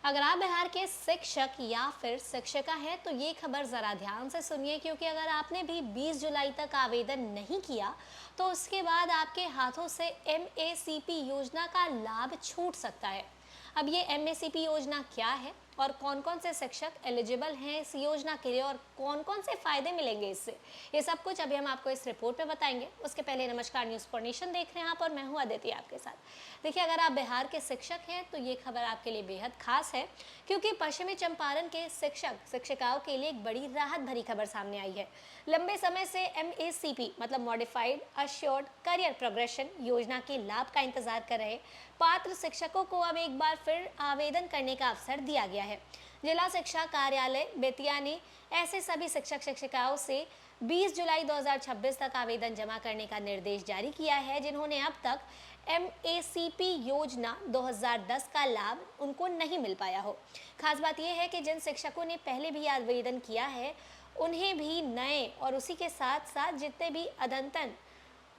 अगर आप बिहार के शिक्षक या फिर शिक्षिका हैं तो ये खबर ज़रा ध्यान से सुनिए, क्योंकि अगर आपने भी 20 जुलाई तक आवेदन नहीं किया तो उसके बाद आपके हाथों से एमएसीपी योजना का लाभ छूट सकता है। अब ये एमएसीपी योजना क्या है और कौन कौन से शिक्षक एलिजिबल हैं इस योजना के लिए और कौन कौन से फायदे मिलेंगे इससे, ये सब कुछ अभी हम आपको इस रिपोर्ट में बताएंगे। उसके पहले नमस्कार, न्यूज़ फॉर नेशन देख रहे हैं आप और मैं हूं अदिति आपके साथ। देखिए, अगर आप बिहार के शिक्षक हैं तो ये खबर आपके लिए बेहद खास है, क्योंकि पश्चिमी चंपारण के शिक्षक शिक्षिकाओं के लिए एक बड़ी राहत भरी खबर सामने आई है। लंबे समय से एमएसीपी मतलब मॉडिफाइड अश्योर्ड करियर प्रोग्रेशन योजना के लाभ का इंतजार कर रहे पात्र शिक्षकों को अब एक बार फिर आवेदन करने का अवसर दिया गया है। जिला शिक्षा कार्यालय बेतिया ने ऐसे सभी शिक्षक शिक्षिकाओं से 20 जुलाई 2026 तक आवेदन जमा करने का निर्देश जारी किया है, जिन्होंने अब तक एमएसीपी योजना 2010 का लाभ उनको नहीं मिल पाया हो। खास बात यह है कि जिन शिक्षकों ने पहले भी आवेदन किया है उन्हें भी नए और उसी के साथ साथ जितने भी अद्यतन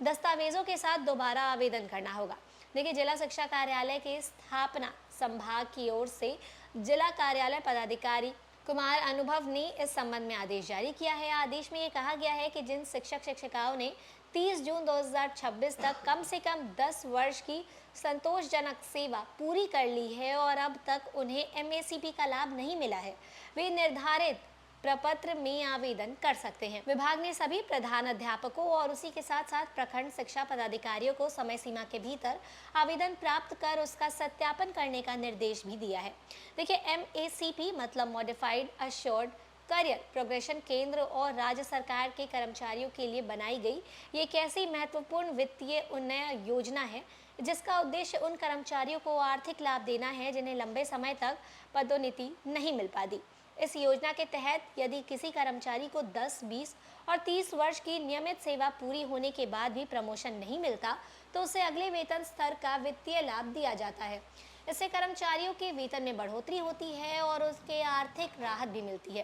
दस्तावेजों के साथ दोबारा आवेदन करना होगा। देखिए, जिला शिक्षा कार्यालय के स्थापना संभाग की ओर से जिला कार्यालय पदाधिकारी कुमार अनुभव ने इस संबंध में आदेश जारी किया है। आदेश में ये कहा गया है कि जिन शिक्षक शिक्षिकाओं ने 30 जून 2026 तक कम से कम 10 वर्ष की संतोषजनक सेवा पूरी कर ली है और अब तक उन्हें एमएसीपी का लाभ नहीं मिला है, वे निर्धारित प्रपत्र में आवेदन कर सकते हैं। विभाग ने सभी प्रधान अध्यापकों और उसी के साथ साथ प्रखंड शिक्षा पदाधिकारियों को समय सीमा के भीतर आवेदन प्राप्त कर उसका सत्यापन करने का निर्देश भी दिया है। देखिए, एमएसीपी मतलब मॉडिफाइड अश्योर्ड करियर प्रोग्रेशन केंद्र और राज्य सरकार के कर्मचारियों के लिए बनाई गई ये एक ऐसी महत्वपूर्ण वित्तीय उन्नयन योजना है जिसका उद्देश्य उन कर्मचारियों को आर्थिक लाभ देना है जिन्हें लंबे समय तक पदोन्नति नहीं मिल पाती। इस योजना के तहत यदि किसी कर्मचारी को 10, 20 और 30 वर्ष की नियमित सेवा पूरी होने के बाद भी प्रमोशन नहीं मिलता तो उसे अगले वेतन स्तर का वित्तीय लाभ दिया जाता है। इससे कर्मचारियों के वेतन में बढ़ोतरी होती है और उसके आर्थिक राहत भी मिलती है।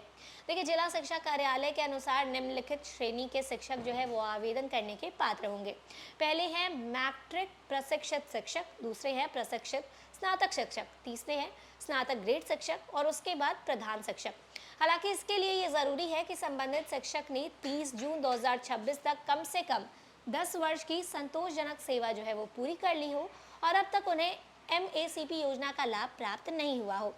देखिए, जिला शिक्षा कार्यालय के अनुसार निम्नलिखित श्रेणी के शिक्षक जो है वो आवेदन करने के पात्र होंगे। पहले हैं मैट्रिक प्रशिक्षित शिक्षक, दूसरे हैं प्रशिक्षित स्नातक शिक्षक, तीसरे हैं स्नातक ग्रेड शिक्षक और उसके बाद प्रधान शिक्षक। हालांकि इसके लिए ये जरूरी है कि संबंधित शिक्षक ने 30 जून 2026 तक कम से कम 10 वर्ष की संतोषजनक सेवा जो है वो पूरी कर ली हो और अब तक उन्हें एमएसीपी योजना का लाभ प्राप्त नहीं हुआ हो।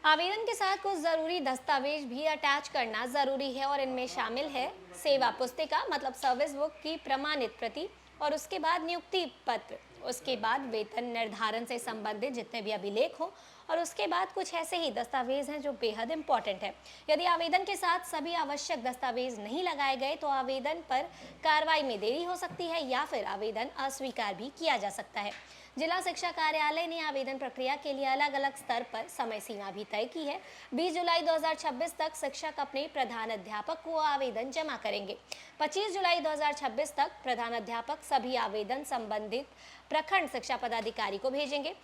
आवेदन के साथ कुछ जरूरी दस्तावेज भी अटैच करना जरूरी है और इनमें शामिल है सेवा पुस्तिका मतलब सर्विस बुक की प्रमाणित प्रति और उसके बाद नियुक्ति पत्र, उसके बाद वेतन निर्धारण से संबंधित जितने भी अभिलेख हो और उसके बाद कुछ ऐसे ही दस्तावेज हैं जो बेहद इंपॉर्टेंट है। यदि आवेदन के साथ सभी आवश्यक दस्तावेज नहीं लगाए गए तो आवेदन पर कार्रवाई में देरी हो सकती है या फिर आवेदन अस्वीकार भी किया जा सकता है। जिला शिक्षा कार्यालय ने आवेदन प्रक्रिया के लिए अलग अलग स्तर पर समय सीमा भी तय की है। 20 जुलाई 2026 तक शिक्षक अपने प्रधान अध्यापक को आवेदन जमा करेंगे। 25 जुलाई 2026 तक प्रधान अध्यापक सभी आवेदन संबंधित प्रखंड शिक्षा पदाधिकारी को भेजेंगे।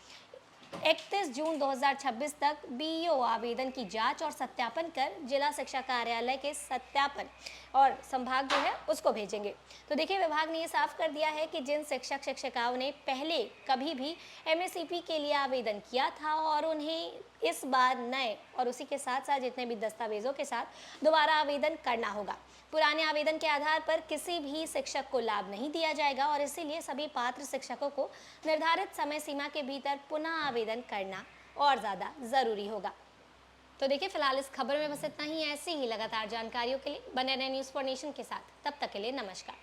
31 जून 2026 तक बीईओ आवेदन की जांच और सत्यापन कर जिला शिक्षा कार्यालय के सत्यापन और संभाग जो है उसको भेजेंगे। तो देखिए, विभाग ने ये साफ कर दिया है कि जिन शिक्षक शिक्षिकाओं ने पहले कभी भी एमएसीपी के लिए आवेदन किया था और उन्हें इस बार नए और उसी के साथ साथ जितने भी दस्तावेजों के साथ दोबारा आवेदन करना होगा। पुराने आवेदन के आधार पर किसी भी शिक्षक को लाभ नहीं दिया जाएगा और इसीलिए सभी पात्र शिक्षकों को निर्धारित समय सीमा के भीतर पुनः आवेदन करना और ज़्यादा ज़रूरी होगा। तो देखिए, फिलहाल इस खबर में बस इतना ही। ऐसी ही लगातार जानकारियों के लिए बने रहें न्यूज़ फॉर नेशन के साथ। तब तक के लिए नमस्कार।